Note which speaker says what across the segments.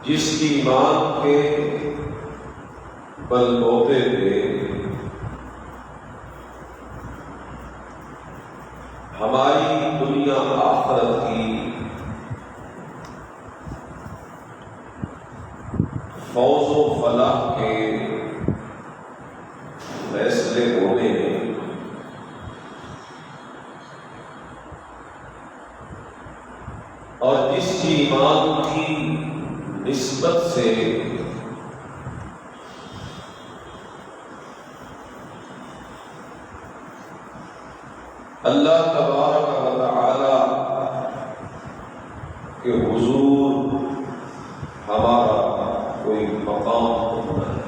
Speaker 1: جس ایمان کے بل بوتے پہ ہماری دنیا آخرت کی فوز و فلاح کے فیصلے ہونے ہیں، اور جس ایمان کی نسبت سے اللہ تبارک و تعالی کے حضور ہمارا کوئی مقام ہونا ہے۔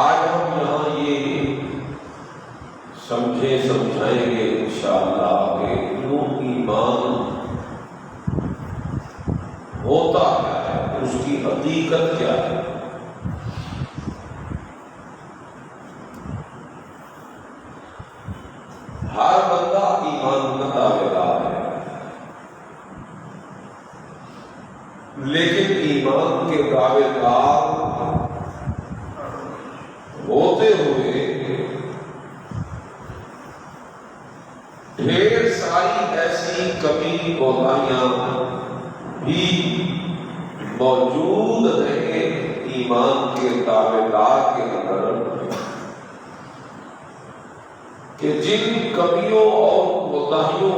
Speaker 1: آج ہم یہاں یہ سمجھائیں گے انشاءاللہ کہ وہ ایمان ہوتا کیا ہے، اس کی حقیقت کیا ہے۔ ہر بندہ ایمان کا دعویدار ہے، لیکن ایمان کے دعویدار ہوتے ہوئے ڈھیر ساری ایسی کمی کوتاہیاں بھی موجود ہیں ایمان کے دعویدار کے اندر، کہ جن کمیوں اور کوتاہیوں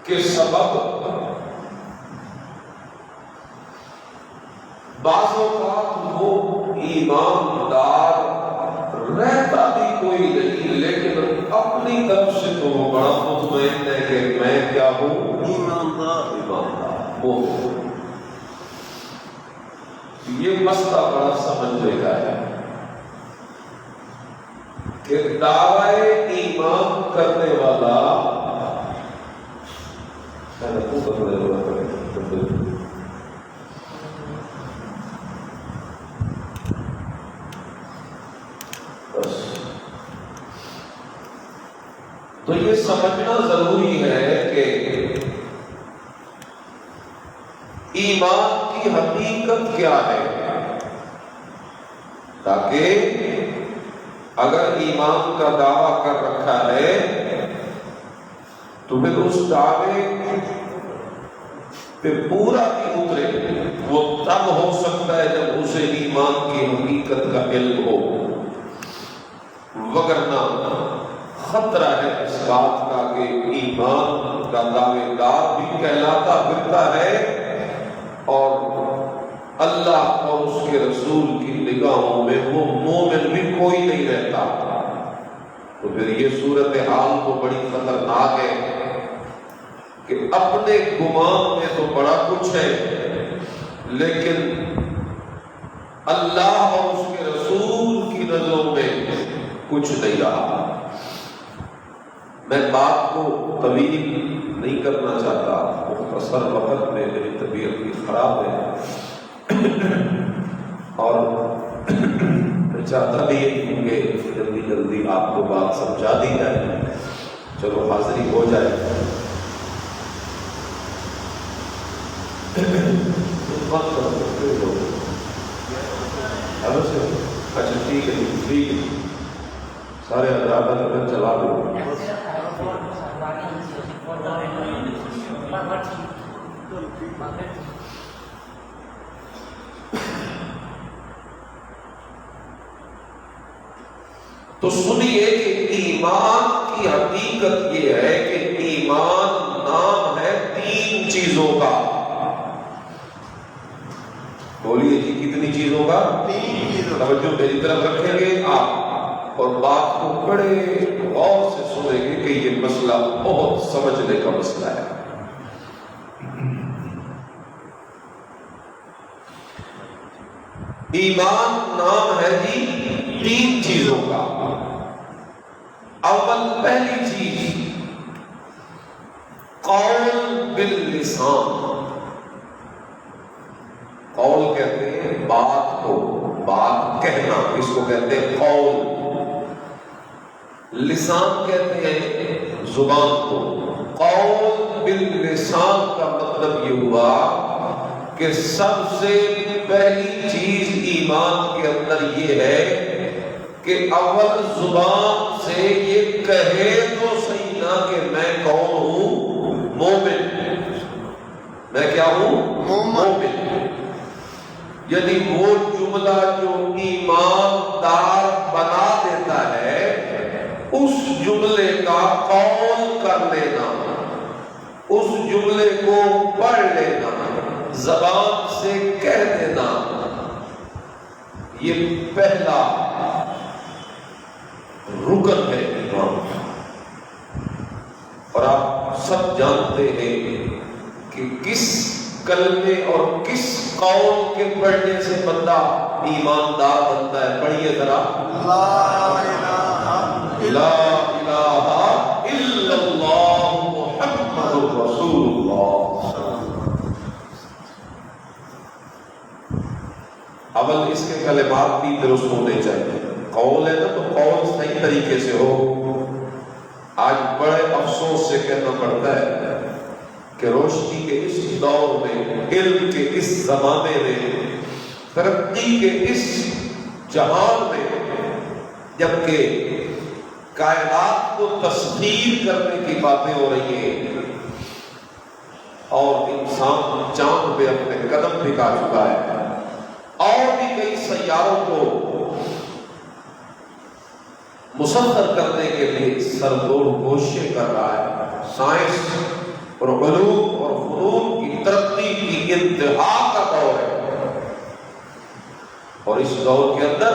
Speaker 1: کے سبب بعض اوقات وہ ایماندار رہتا بھی کوئی نہیں، لیکن اپنی طرف سے تو وہ بڑا مطمئن ہے کہ میں کیا ہوں، ایماندار وہ۔ یہ مسئلہ بڑا سمجھنے کا ہے کہ دعوی ایمان کرنے والا تو یہ سمجھنا ضروری ہے کہ ایمان کی حقیقت کیا ہے، تاکہ اگر ایمان کا دعویٰ کر رکھا ہے تو پھر اس دعوے پہ پورا بھی اترے۔ وہ تب ہو سکتا ہے جب اسے ایمان کی حقیقت کا علم ہو، وگرنہ خطرہ ہے اس بات کا کہ ایمان کا دعوے دار بھی کہلاتا پھرتا ہے اور اللہ اور اس کے رسول کی نگاہوں میں وہ مومن بھی کوئی نہیں رہتا۔ تو پھر یہ صورتحال تو بڑی خطرناک ہے کہ اپنے گمان میں تو بڑا کچھ ہے، لیکن اللہ اور اس کے رسول کی نظروں میں کچھ نہیں رہا۔ میں بات کو طویل نہیں کرنا چاہتا، مختصر وقت میں میری طبیعت بھی خراب ہے اور میں چاہتا بھی ہوں کہ جلدی جلدی آپ کو بات سمجھا دی جائے، چلو حاضری ہو جائے۔ اچھا ٹھیک ہے، ٹھیک ہے، سارے حضرات چلا دو۔ تو سنیے کہ ایمان کی حقیقت یہ ہے کہ ایمان نام ہے تین چیزوں کا۔ بولیے جی کتنی چیزوں کا؟ تین چیزوں۔ توجہ میری طرف رکھیں گے آپ اور بات کو بڑے غور سے سنیں گے کہ یہ مسئلہ بہت سمجھنے کا مسئلہ ہے۔ ایمان نام ہے جی تین چیزوں کا۔ اول پہلی چیز قول باللسان، قول کہتے ہیں بات کو، بات کہنا، اس کو کہتے ہیں قول. لسان کہتے ہیں زبان کو. قول باللسان کا مطلب یہ ہوا کہ سب سے پہلی چیز ایمان کے اندر یہ ہے کہ اول زبان سے یہ کہے تو صحیح نہ کہ میں کون ہوں؟ مومن. میں کیا ہوں؟ مومن. یعنی وہ جملہ جو ایماندار بنا دیتا ہے اس جملے کا قول کر لینا، اس جملے کو پڑھ لینا، زبان سے کہہ دینا، یہ پہلا رکن ہے ایمان. اور آپ سب جانتے ہیں کہ کس کلمے اور کس قول کے پڑھنے سے بندہ ایماندار بنتا ہے. پڑھیے ذرا. لا الہ الا اللہ محمد رسول اللہ. اول اس کے کلمات بھی درست ہونے چاہیے. قول ہے نا تو قول صحیح طریقے سے ہو. آج بڑے افسوس سے کہنا پڑتا ہے کہ روشنی کے اس دور میں، علم کے اس زمانے میں، ترقی کے اس جہان میں، جبکہ کائنات کو تسخیر کرنے کی باتیں ہو رہی ہیں اور انسان چاند پہ اپنے قدم ٹھکا چکا ہے اور بھی کئی سیاروں کو مسخر کرنے کے لیے سرزور کوششیں کر رہا ہے. سائنس اور علوم اور فنون کی ترقی کی انتہا کا دور ہے، اور اس دور کے اندر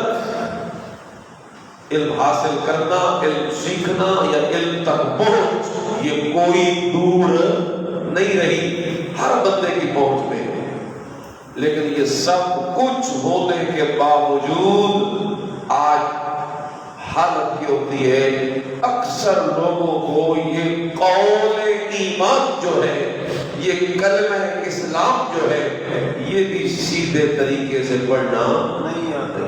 Speaker 1: علم حاصل کرنا، علم سیکھنا یا علم تک پہنچ یہ کوئی دور نہیں رہی، ہر بندے کی پہنچ میں. لیکن یہ سب کچھ ہونے کے باوجود آج حالت یہ ہوتی ہے اکثر لوگوں کو یہ قول ایمان جو ہے، یہ کلمہ اسلام جو ہے، یہ بھی سیدھے طریقے سے پڑھنا نہیں آتا.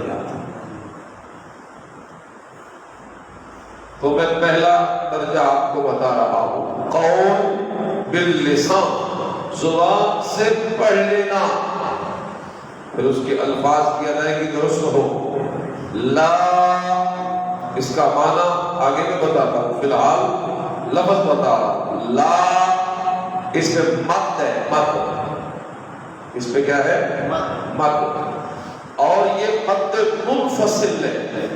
Speaker 1: تو میں پہلا درجہ آپ کو بتا رہا ہوں، قول باللسان، زبان سے پڑھ لینا. پھر اس کے الفاظ کی ادائیگی درست ہو. لا، اس کا معنی آگے میں بتاتا ہوں، فی الحال لفظ بتا رہا ہوں. لا، اس پہ مت ہے، مت. اس پہ کیا ہے؟ مت. اور یہ مت منفصل ہے.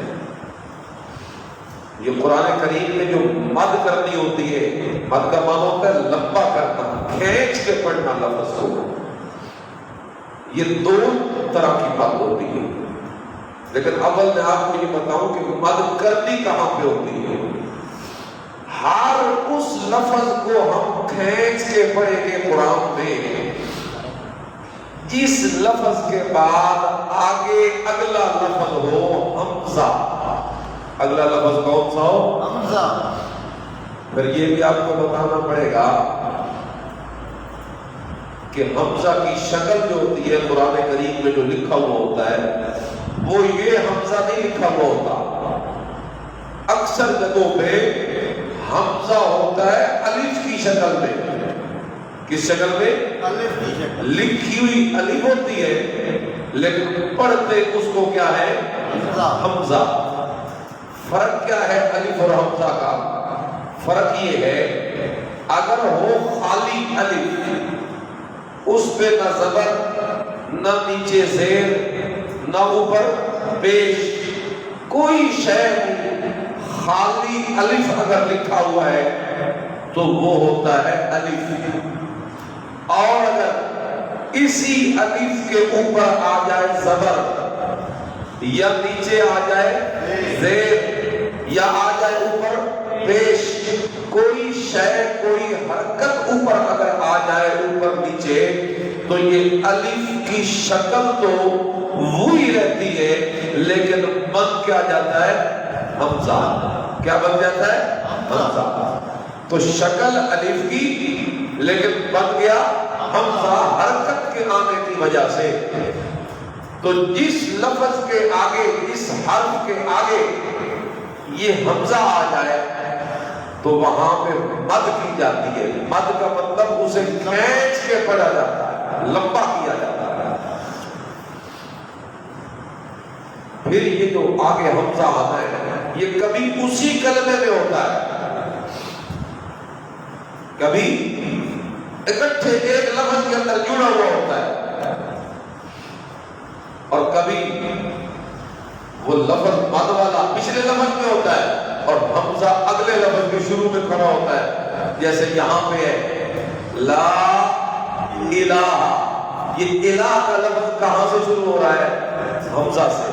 Speaker 1: یہ قرآن کریم میں جو مد کرنی ہوتی ہے، مد کا معنی ہوتا ہے لمبا کرنا، کھینچ کے پڑھنا لفظ کو. یہ دو طرح کی مد ہوتی ہے. لیکن اول میں آپ کو یہ بتاؤں کہ مد کرنی کہاں پہ ہوتی ہے. ہر اس لفظ کو ہم کھینچ کے پڑھیں گے قرآن میں جس لفظ کے بعد آگے اگلا لفظ ہو حمزہ. اگلا لفظ کون سا ہو؟ حمزہ. پھر یہ بھی آپ کو بتانا پڑے گا کہ حمزہ کی شکل جو ہوتی ہے قرآن کریم میں جو لکھا ہوا ہوتا ہے وہ یہ حمزہ نہیں لکھا ہوا ہوتا. اکثر جگہوں پہ حمزہ ہوتا ہے الف کی شکل میں. کس شکل میں؟ الف کی شکل. لکھی ہوئی الف ہوتی ہے لیکن پڑھتے اس کو کیا ہے؟ حمزہ. فرق کیا ہے الف اور حمزہ کا؟ فرق یہ ہے اگر ہو خالی الف، اس پہ نہ زبر نہ نیچے زیر نہ اوپر پیش، کوئی شے خالی الف اگر لکھا ہوا ہے تو وہ ہوتا ہے الف. اور اگر اسی الف کے اوپر آ جائے زبر یا نیچے آ جائے زیر یا آ جائے اوپر پیش، کوئی شے کوئی حرکت اوپر اگر آ جائے اوپر نیچے، تو یہ الف کی شکل تو وہی رہتی ہے لیکن بن کیا جاتا ہے؟ حمزہ. کیا بن جاتا ہے؟ حمزہ. تو شکل الف کی لیکن بن گیا حمزہ حرکت کے آنے کی وجہ سے. تو جس لفظ کے آگے، جس حرف کے آگے یہ حمزہ آ جائے تو وہاں پہ مد کی جاتی ہے. مد کا مطلب اسے کھینچ کے پڑھا جاتا ہے، لمبا کیا جاتا ہے. پھر یہ جو آگے حمزہ آتا ہے یہ کبھی اسی کلمے میں ہوتا ہے، کبھی اکٹھے ایک لفظ کے اندر جڑا ہوا ہوتا ہے، اور کبھی وہ لفظ مد والا پچھلے لفظ میں ہوتا ہے اور حمزہ اگلے لفظ کے شروع میں کھڑا ہوتا ہے. جیسے یہاں پہ ہے لا الہ، یہ الہ کا لفظ کہاں سے شروع ہو رہا ہے؟ حمزہ سے.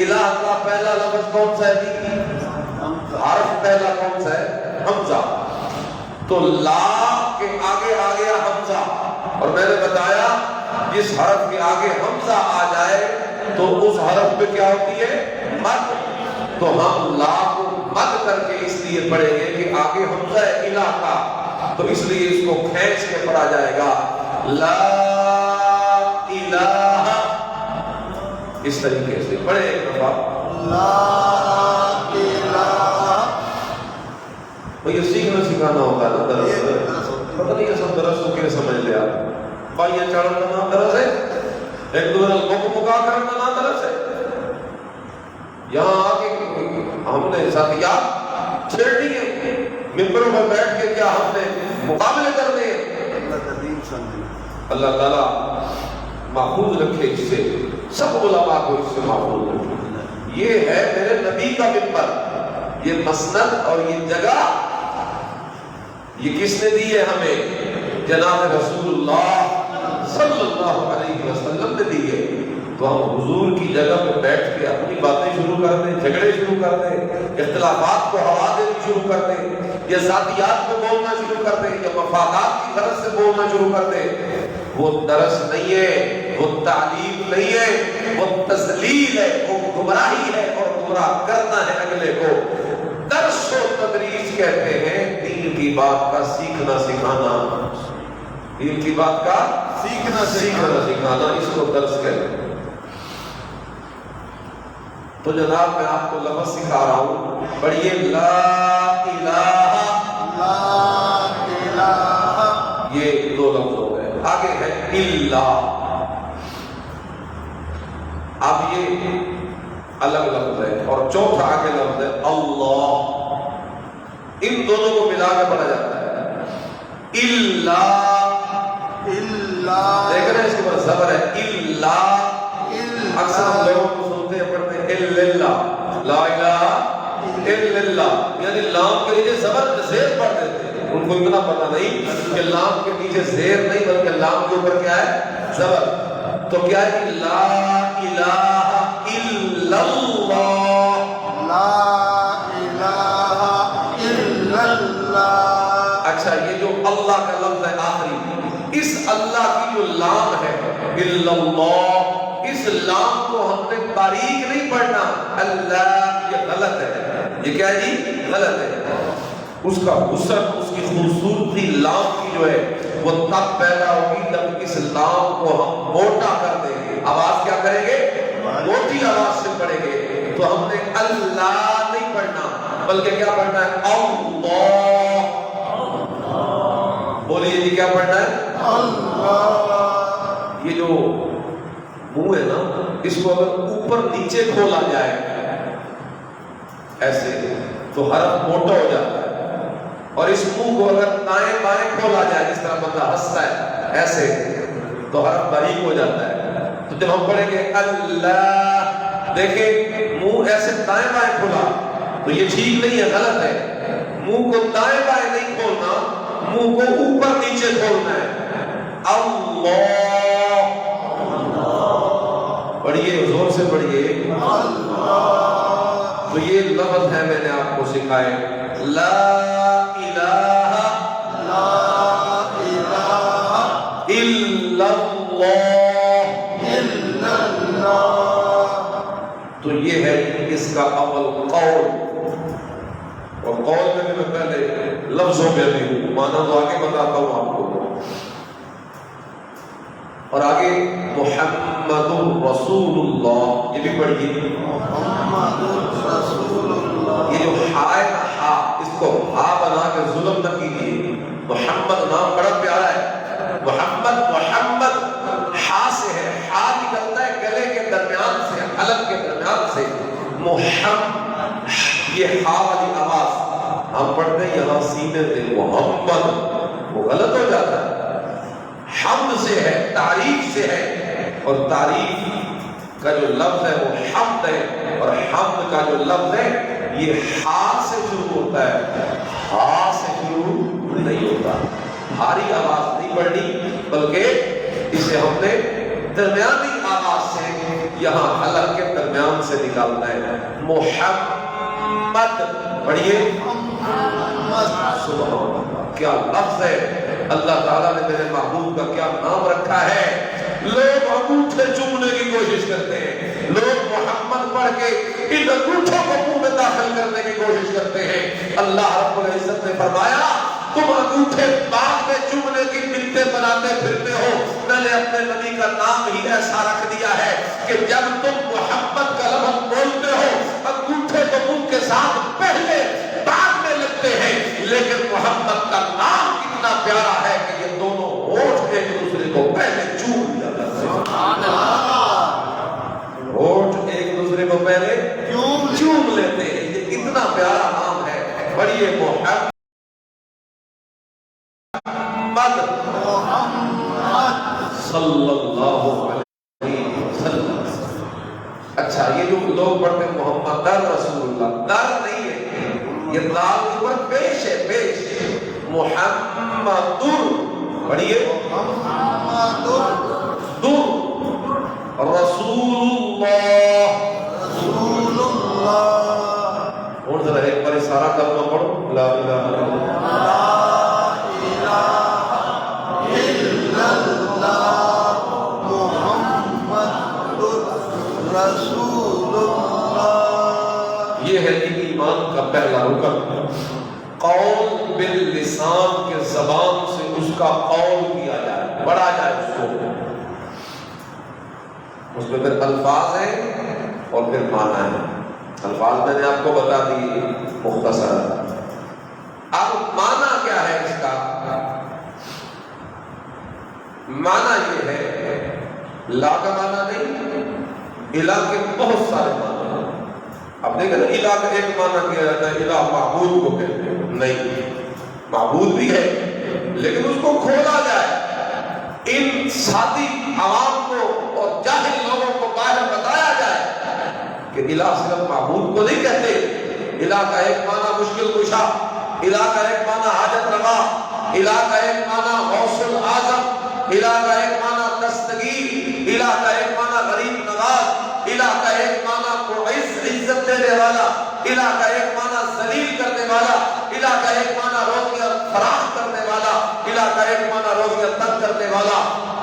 Speaker 1: الہ کا پہلا لفظ کون سا ہے؟ حرف پہلا کون سا ہے؟ حمزہ. تو لا کے آگے آ گیا حمزہ، اور میں نے بتایا جس حرف کے آگے حمزہ آ جائے تو اس حرف پہ کیا ہوتی ہے؟ مد. تو ہم لا کو مد کر کے اس لیے پڑھیں گے کہ آگے حمزہ ہے الہ کا، تو اس لیے اس کو کھینچ کے پڑھا جائے گا لا الہ. اس طریقے سے پڑھے ایک دفعہ لا الہ. یہ سیکھنا سکھانا ہوتا ہے نا درس. پتہ نہیں یہ سب درس کو کیا سمجھ لیا بھائی، یہ چڑھنا کا نام درس ہے، ایک دوسرے کو مکا کرنا کا نام درس ہے. یہاں آ کے ہم نے ساتھیات چھیڑنی ہے، ممبروں پر بیٹھ کے کیا ہم نے مقابلے کرنے ہیں؟ اللہ تعالیٰ محفوظ رکھے اس سے، سب علماء کو اس سے محفوظ رکھے. یہ ہے میرے نبی کا ممبر، یہ مسند اور یہ جگہ یہ کس نے دی ہے ہمیں؟ جناب رسول اللہ صلی اللہ علیہ وسلم نے دی ہے. تو ہم حضور کی جگہ پہ بیٹھ کے اپنی باتیں شروع کر دیں، جھگڑے شروع کر دیں، اختلافات کو ہوا دینی شروع کر دیں، یا ذاتیات کو بولنا شروع کر دیں، یا مفادات کی غرض سے بولنا شروع کر دیں. وہ درس نہیں ہے، وہ تعلیم نہیں ہے، وہ تذلیل ہے، وہ گمراہی ہے اور گمراہ کرنا ہے اگلے کو. درس و تدریس کہتے ہیں دین کی بات کا سیکھنا سکھانا، دین کی بات کا سیکھنا سکھانا، اس کو درس کہتے ہیں. تو جناب میں آپ کو لفظ سکھا رہا ہوں، پڑھیے لا الہ. لا الہ یہ دو لفظ ہو گئے. آگے ہے الا. اب یہ الگ لفظ ہے، اور چوتھا آگے لفظ ہے اللہ. ان دونوں کو ملا کے پڑھا جاتا ہے الا. دیکھ رہے ہیں اس کے بعد زبر ہے الا. اکثر ہم لوگوں کو سنتے ہیں پڑھتے ہیں الا، لا الہ الا اللہ، یعنی لام کے نیچے زبر زیر پڑھ دیتے ہیں. ان کو اتنا پتہ نہیں کہ لام کے نیچے زیر نہیں بلکہ لام کے اوپر کیا ہے؟ زبر. تو کیا ہے؟ لا الہ الا اللہ. لا الہ الا اللہ. اچھا، یہ جو اللہ کا لفظ ہے آخری، اس اللہ کی جو لام ہے الا اللہ، اس لام کو ہم نے باریک نہیں پڑھنا. اللہ یہ غلط ہے. یہ کیا ہے جی؟ غلط ہے. اس کا حسن، اس کی خوبصورتی لام کی جو ہے وہ تب پیدا ہوگی جب اس لام کو ہم موٹا کر دیں گے. آواز کیا کریں گے؟ موٹی آواز سے پڑھیں گے. تو ہم نے اللہ نہیں پڑھنا بلکہ کیا پڑھنا ہے؟ اللہ. بولیے جی کیا پڑھنا ہے؟ اللہ. یہ جو منہ ہے نا، اس کو اگر اوپر نیچے کھولا جائے ایسے تو حرف موٹا ہو جاتا ہے، اور اس منہ کو اگر دائیں بائیں کھولا جائے جس طرح بندہ ہنستا ہے ایسے تو حرف باریک ہو جاتا ہے. تو جب ہم پڑھیں گے اللہ، دیکھیں منہ ایسے دائیں بائیں کھولا تو یہ ٹھیک نہیں ہے، غلط ہے. منہ کو دائیں بائیں نہیں کھولنا، منہ کو اوپر نیچے کھولنا ہے. اللہ. پڑھیے زور سے پڑھیے اللہ. تو یہ لفظ ہے میں نے آپ کو سکھائے لا الہ الا اللہ. تو یہ ہے اس کا اول قول، اور قول میں بھی میں پہلے لفظوں میں بھی ہوں، معنی تو آگے بتاتا ہوں آپ کو. اور آگے محمد رسول اللہ، یہ بھی پڑھیے
Speaker 2: محمد رسول اللہ۔
Speaker 1: یہ جو ہائے نا ہا، اس کو ہا بنا کے ظلم نہ کیجیے۔ محمد نام بڑا پیارا ہے، محمد محمد ہا سے ہے، ہا نکلتا ہے گلے کے درمیان سے، حلق کے درمیان سے، محمد، یہ ہا والی آواز ہم پڑھتے ہیں یہاں سینے سے محمد، وہ غلط ہو جاتا ہے۔ حمد سے ہے، تعریف سے ہے، اور تعریف کا جو لفظ ہے وہ حمد ہے، اور حمد کا جو لفظ ہے یہ ہا سے شروع ہوتا ہے، ہا سے شروع نہیں ہوتا۔ بھاری آواز نہیں پڑھنی، بلکہ اسے ہم نے درمیانی آواز سے یہاں حلق کے درمیان سے نکالنا ہے۔ محمد پڑھیے، سبحان اللہ، کیا لفظ ہے! اللہ تعالیٰ نے میرے محبوب کا کیا نام رکھا ہے۔ لوگ انگوٹھے چومنے کی کوشش کرتے ہیں، لوگ محمد پڑھ کے ان انگوٹھوں کو منہ میں داخل کرنے کی کوشش کرتے ہیں۔ اللہ رب العزت نے فرمایا تم انگوٹھے باغ میں چومنے کی منتیں بناتے پھرتے ہو، میں نے اپنے نبی کا نام ہی ایسا رکھ دیا ہے کہ جب تم محمد کا لفظ بولتے ہو انگوٹھے تو منہ کے ساتھ پہلے بعد میں لگتے ہیں، لیکن محمد کا نام اتنا پیارا ہے کہ یہ دونوں ہونٹ ایک دوسرے کو پہلے چوم جاتا ہے۔ ہونٹ ایک دوسرے کو پہلے چوم لیتے ہیں، یہ اتنا پیارا نام ہے۔ بڑھیے محمد صلی اللہ علیہ وسلم۔ اچھا، یہ جو لوگ پڑھتے ہیں محمد در رسول اللہ، در نہیں ہے، یہ دال کے اوپر پیش ہے، پیش۔ محمد پڑھیے
Speaker 2: محمد
Speaker 1: در رسول اللہ،
Speaker 2: رسول اللہ۔
Speaker 1: اور ذرا ایک بار سارا کلمہ پڑھو، لا الہ الا اللہ،
Speaker 2: رسول اللہ۔
Speaker 1: یہ ہے ایمان کا پہلا رکن، قول باللسان کے زبان سے اس کا قول کیا جائے، پڑھا جائے اس کو، اس میں پھر الفاظ ہیں اور پھر معنی ہے۔ الفاظ میں نے آپ کو بتا دی مختصر، اب معنی کیا ہے اس کا؟ معنی یہ ہے، لا کا معنی نہیں، الہ کے بہت سارے معنی ہیں۔ اب دیکھیں نا، الہ کا ایک معنی کیا جاتا ہے الہ معبود کو کہتے ہیں، نہیں، معبود بھی ہے لیکن اس کو کھولا جائے، ان سادی عوام کو اور جاہل لوگوں کو باہر بتایا جائے کہ الہ صرف معبود کو نہیں کہتے۔ الہ کا ایک معنی مشکل کشا، الہ کا ایک معنی حاجت روا، الہ کا ایک معنی غوث الاعظم، الہ کا ایک معنی دستگیر، الہ کا ایک معنی غریب نواز، الہ کا ایک معنی معز عزت دینے والا، الہ کا ایک معنی ذلیل کرنے والا، الہ کا ایک معنی روزیاں فراخ کرنے والا، الہ کا ایک معنی روزیاں تنگ کرنے والا،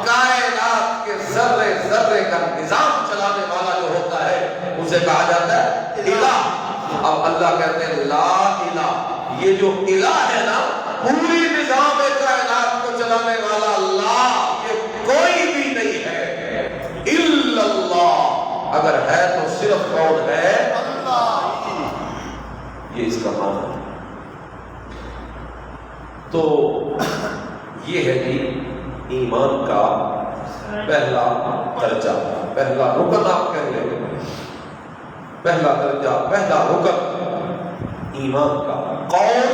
Speaker 1: کائنات کے ذرے ذرے کا نظام چلانے والا جو ہوتا ہے اسے کہا جاتا ہے الہ۔ اب اللہ کہتے ہیں لا الہ، یہ جو الہ ہے نا، پوری نظام کائنات کو چلانے والا اللہ، یہ کوئی بھی نہیں ہے الا اللہ، اگر ہے تو صرف کون ہے؟ اللہ۔ یہ اس کا معنی ہے۔ تو یہ ہے کہ ایمان کا پہلا درجہ، پہلا رکن آپ کہہ لیں، پہلا درجہ، پہلا رکن ایمان کا، قول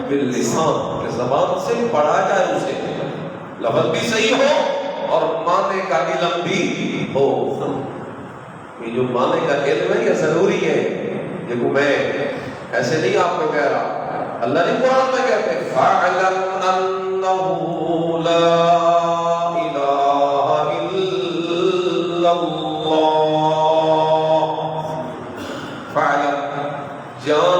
Speaker 1: باللسان کے زبان سے پڑھا جائے، اسے لفظ بھی صحیح ہو اور معنی کا علم بھی ہو۔ یہ جو معنی کا علم ہے یہ ضروری ہے، دیکھو میں ایسے نہیں آپ کو کہہ رہا، اللہ نے قرآن میں کہتے ہیں فَاعْلَمْ أَنَّهُ لَا إِلَهَ إِلَّا اللَّهُ، فَاعْلَمْ، جان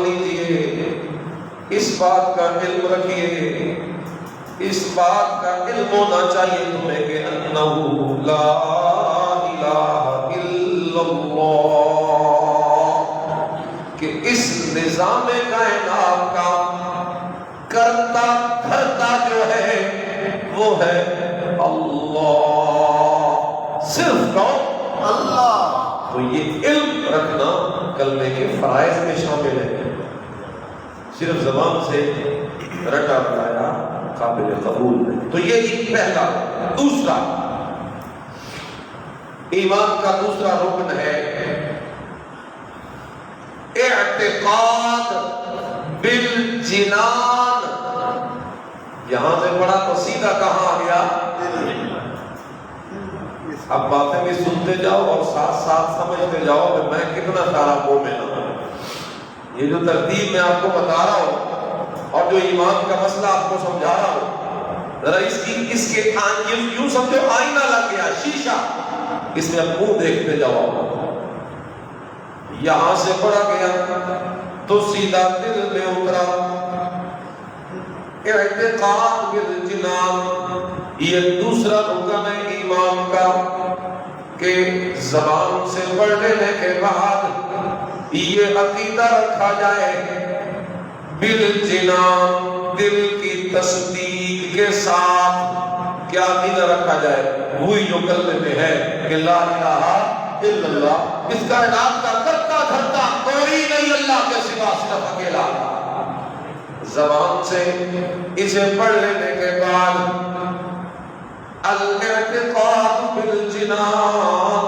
Speaker 1: لیجئے، اس بات کا علم رکھیے، اس بات کا علم ہونا چاہیے تمہیں کہ انہو لا الہ الا اللہ، کہ اس نظام کائنات کا کرتا دھرتا جو ہے وہ ہے اللہ، صرف کون؟
Speaker 2: اللہ۔
Speaker 1: تو یہ علم رکھنا کلمے کے فرائض میں شامل ہے، صرف زبان سے رٹا بتایا قابل قبول نہیں۔ تو یہ ایک پہلا۔ دوسرا ایمان کا دوسرا رکن ہے اعتقاد بالجنان۔ یہاں سے پڑھا تو سیدھا کہاں آ گیا؟ اب باتیں بھی سنتے جاؤ اور ساتھ ساتھ سمجھتے جاؤ کہ میں کتنا سارا مومن ہوں۔ یہ جو ترتیب میں آپ کو بتا رہا ہوں اور جو ایمان کا مسئلہ آپ کو سمجھا رہا ہوں، ذرا اس کے یوں سمجھو آئینہ لگ گیا، شیشہ، اس میں اب منہ دیکھتے جاؤ۔ یہاں سے پڑھا گیا تو سیدھا دل میں اترا اعتقاد بالجنان۔ یہ دوسرا رکن ہے ایمان کا کہ زبان سے پڑھ لینے کے بعد یہ عقیدہ رکھا جائے بالجنان، دل کی تصدیق کے ساتھ۔ کیا عقیدہ رکھا جائے؟ وہی جو کلمے میں ہے کہ لا الہ الا اللہ، اس کائنات کا کرتا دھرتا کوئی نہیں اللہ کے سوا، صرف اکیلا۔ زبان سے اسے پڑھ لینے کے بعد الاعتقاد بالجنان،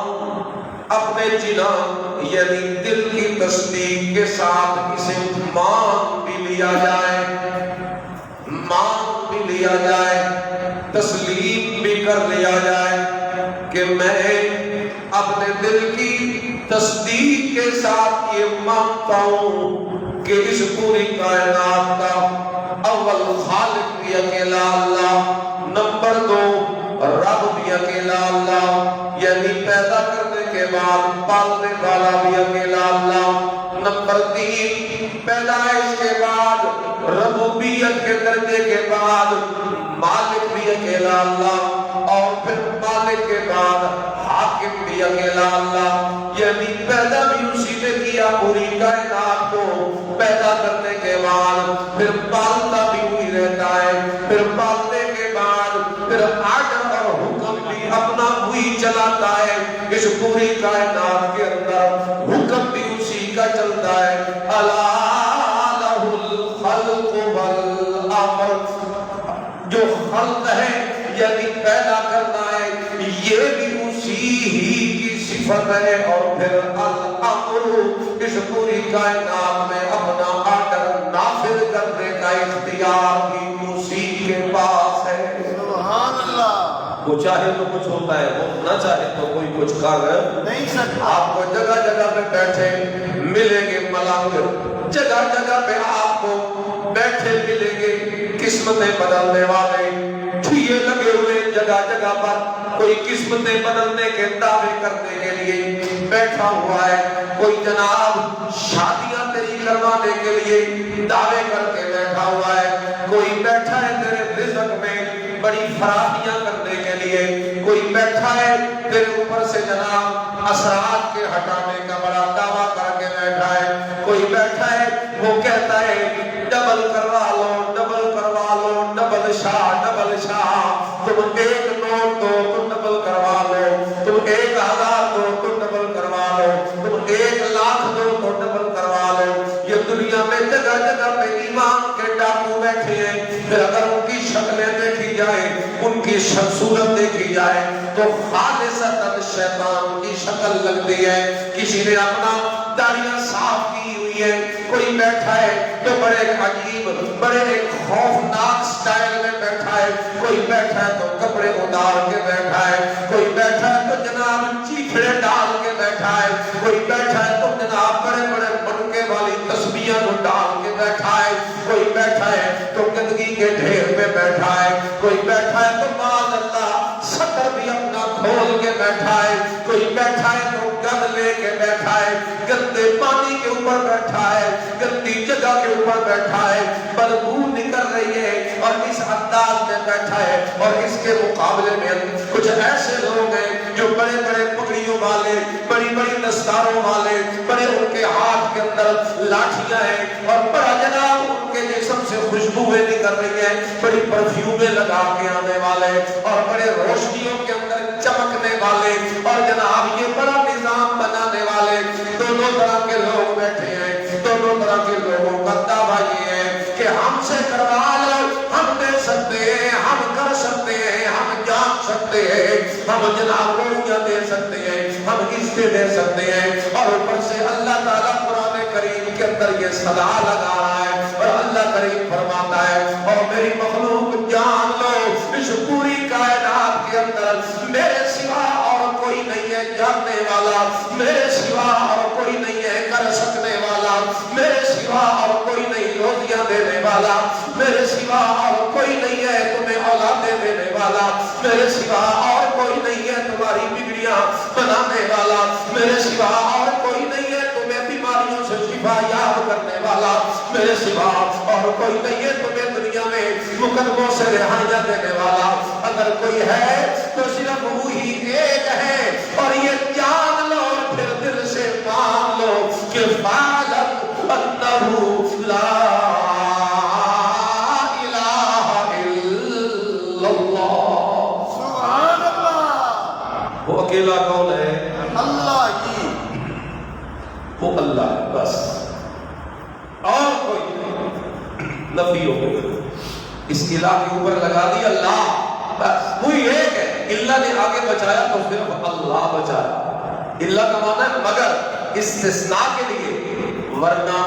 Speaker 1: اپنے جنان یعنی دل کی تصدیق کے ساتھ اسے مان بھی لیا جائے، تسلیم بھی کر لیا جائے کہ میں اپنے دل کی تصدیق کے ساتھ یہ مانتا ہوں کہ اس پوری کائنات کا اول خالق بھی اکیلا اللہ، نمبر 2 رب بھی اکیلا اللہ، یعنی پیدا کرنے کے بعد پالنے والا بھی اکیلا اللہ، نمبر 3 پیدائش کے بعد ربوبیت کے درجے کے بعد مالک بھی اکیلا اللہ، اور پھر مالک کے بعد حاکم بھی اکیلا اللہ، یعنی پیدا بھی اسی نے کیا پوری کائنات کو، پیدا کرنے کے بعد پھر پالتا بھی وہی رہتا ہے، پھر پالنے کے بعد پھر آرڈر اور حکم بھی اپنا وہی چلاتا ہے، اس پوری کائنات کے اندر حکم بھی اسی کا چلتا ہے۔ الا لہ الخلق والامر، جو خلق ہے یعنی پیدا کرنا ہے یہ بھی اسی ہی کی صفت ہے، اور پھر الامر، اس پوری کائنات میں اپنا آرڈر نافذ کرنے کا اختیار بھی اسی کے پاس ہے۔
Speaker 2: سبحان اللہ۔
Speaker 1: وہ چاہے تو کچھ ہوتا ہے، وہ نہ چاہے تو کوئی کچھ کر
Speaker 2: نہیں سکتا۔
Speaker 1: آپ کو جگہ جگہ پہ بیٹھے ملیں گے ملنگ، جگہ جگہ پہ آپ کو بیٹھے ملیں گے قسمتیں بدلنے والے، ٹھیے لگے ہوئے جگہ جگہ پر، کوئی قسمتیں بدلنے کے دعوے کرنے کے لیے بیٹھا ہوا ہے، کوئی جناب شادیاں تیری کروانے کے لیے دعوے کر کے بیٹھا ہوا ہے، کوئی بیٹھا ہے تیرے رزق میں بڑی فراخیاں کرنے کے لیے، کوئی بیٹھا ہے تیرے اوپر سے جناب اثرات کے ہٹانے کا بڑا دعویٰ کر کے بیٹھا ہے، کوئی بیٹھا ہے وہ کہتا ہے ڈبل کروا لو ڈبل کروا لو، ڈبل شاہ، تم 1 نوٹ دو تو ڈبل کروا لو، تم 1000 دو تو ڈبل کروا لو، تم 1 لاکھ دو تو ڈبل کروا لو۔ یہ دنیا میں جگہ جگہ پہ ایمان کے ڈاکو بیٹھے ہیں، پھر اگر ان کی شکلیں دیکھی جائے، ان کی صورت دیکھی جائے تو خالصتاً شیطان کی شکل لگتی ہے۔ کسی نے اپنا داڑیاں صاف کی ہوئی ہے، کوئی بیٹھا ہے تو بڑے عجیب بڑے خوفناک سٹائل میں بیٹھا ہے، کوئی بیٹھا ہے تو کپڑے اتار کے بیٹھا ہے، کوئی بیٹھا ہے تو جناب چیخڑے ڈال کے بیٹھا ہے، کوئی بیٹھا ہے تو جناب بڑے بڑے بنکے والی تسبیحاں ڈال کے بیٹھا ہے، کوئی بیٹھا ہے تو گندگی کے ڈھیر میں بیٹھا ہے، کوئی بیٹھا ہے تو معاذ اللہ سطر بھی اپنا کھول کے بیٹھا ہے، کوئی بیٹھا ہے تو گند لے کے بیٹھا ہے، گندے پانی کے اوپر بیٹھا ہے، گندی جگہ کے اوپر بیٹھا ہے، بدبو نکل رہی ہے اور اس انداز میں بیٹھا ہے، اور اس کے مقابلے میں کچھ ایسے لوگ ہیں جو بڑے بڑے پگڑیوں روشنیوں والے، بڑی بڑی دستاروں والے، بڑے ان کے ہاتھ کے اندر لاٹھیاں ہیں اور بڑا جناب ان کے جسم سے خوشبوئیں نکل رہی ہیں، بڑی پرفیومیں لگا کے آنے والے اور بڑے روشنیوں کے اندر چمکنے والے اور جناب یہ بڑا نظام بنانے والے دونوں طرح کے لوگ بیٹھے ہیں۔ دونوں طرح کے لوگوں کا دعویٰ یہ ہے کہ ہم سے کروا لو، ہم دے سکتے ہیں، ہم کر سکتے ہیں، ہم جان سکتے ہیں، ہم جناب رویاں دے سکتے ہیں، ہم عزتیں دے سکتے ہیں۔ اور اوپر سے اللہ تعالیٰ قرآن کریم کے اندر یہ صدا لگا رہا ہے اور اللہ کریم فرماتا ہے اور میری مخلوق جان لو اس پوری کائنات کے اندر میرے سوا اور کوئی نہیں ہے جاننے والا، میرے سوا اور کوئی نہیں ہے کر سکنے والا، میرے سوا اور کوئی نہیں روزیاں دینے والا، میرے سوا اور کوئی نہیں ہے تمہیں اولادیں دینے والا، میرے سوا اور کوئی نہیں ہے تمہاری بگڑیاں بنانے والا، میرے سوا اور کوئی نہیں ہے تمہیں بیماریوں سے شفا یاب کرنے والا، میرے سوا اور کوئی نہیں ہے تمہیں دنیا میں مقدموں سے رہائیاں دینے والا۔ اگر کوئی ہے تو صرف وہی ایک ہے اور یہ جان لو اور پھر دل سے مان لو کہ فَاعْلَمْ أَنَّهُ لَا إِلَٰهَ إِلَّا اللَّهُ۔
Speaker 2: سبحان اللہ،
Speaker 1: وہ اکیلا کون ہے؟
Speaker 2: اللہ ہی،
Speaker 1: وہ اللہ ہے بس، اور کوئی نہیں۔ نفی ہو گئی، اس الہ کے اوپر لگا دی اللہ، بس وہی ایک ہے۔ اللہ نے آگے بچایا تو صرف اللہ بچایا۔ اللہ کا معنی ہے مگر استثناء کے لیے، ورنہ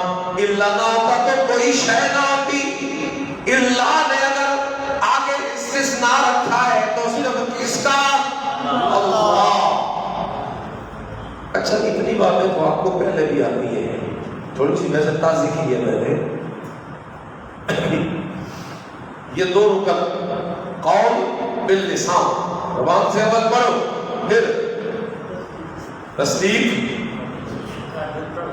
Speaker 1: اللہ نہ ہوتا تو کوئی شے نہ ہوتی۔ اللہ نے اگر آگے استثناء رکھا ہے تو صرف کس کا؟ اللہ۔ اچھا اتنی باتیں تو آپ کو پہلے بھی آتی ہے، تھوڑی سی ویسے تازی کی ہے میں نے۔ یہ دو رکن، قول باللسان، زبان سے عمل پڑھو، پھر تصدیق،